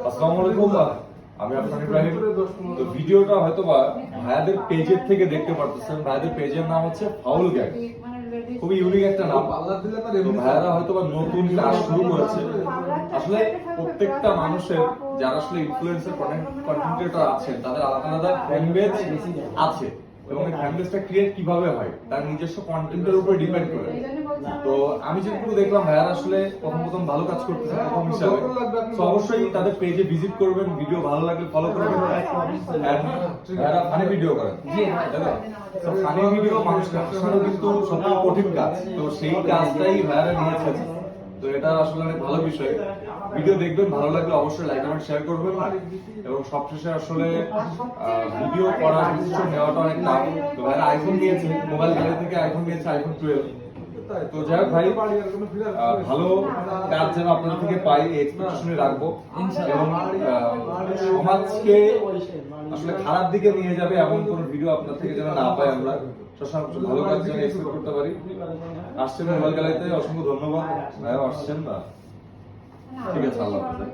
আসসালামু আলাইকুম, আমি আপনার ইব্রাহিম। তো ভিডিওটা হয়তো বা ভাইয়াদের পেজের থেকে দেখতে পারতেছেন। ভাইয়াদের পেজের নাম হচ্ছে ফাউল গ্যাং, খুবই ইউনিক একটা নাম। তো ভাইয়ারা হয়তো বা নতুন কাজ শুরু করেছে। আসলে প্রত্যেকটা মানুষের যারা আসলে ইনফ্লুয়েন্সার কন্টেন্ট ক্রিয়েটর আছেন, তাদের আলাদা আলাদা ফ্যান বেজ আছে, এবং এই ফ্যান বেজটা ক্রিয়েট কিভাবে হয় তার নিজস্ব কন্টেন্টের উপর ডিপেন্ড করে। তো আমি যেটুকু দেখলাম ভাইয়ারা আসলে প্রথম ভালো কাজ করতেছে প্রথম হিসাবে। তো অবশ্যই তাদের পেজে ভিজিট করবেন, ভিডিও ভালো লাগলে ফলো করবেন। ভাইয়ারা ফানি ভিডিও করেন, তো ফানি ভিডিও মানুষকে হাসানো কিন্তু সবচেয়ে কঠিন কাজ। তো সেই কাজটাই ভাইয়ারা নিয়েছেন। তো এটা আসলে অনেক ভালো বিষয়। ভিডিও দেখবেন, ভালো লাগলে অবশ্যই লাইক কমেন্ট শেয়ার করবেন। এবং সবশেষে আসলে ভিডিও করার ডিসিশন নেওয়াটা অনেক টাফ। তো ভাইরা আইফোন নিয়েছে, মোবাইল গ্যালারি থেকে আইফোন নিয়েছে, আইফোন 12। তো যাই হোক ভাই, ভালো কাজ যেন আপনাদের থেকে পাই এই এক্সপেকটেশনে রাখবো। এবং সমাজকে আসলে খারাপ দিকে নিয়ে যাবে এমন কোন ভিডিও আপনার থেকে যেন না পাই আমরা। ভালো কাজ যেন এক্সপেক্ট করতে পারি। আসছেন মোবাইল গ্যালারিতে, অসংখ্য ধন্যবাদ। ভাইয়া আসছেন না, ঠিক আছে, আল্লাহ হাফেজ।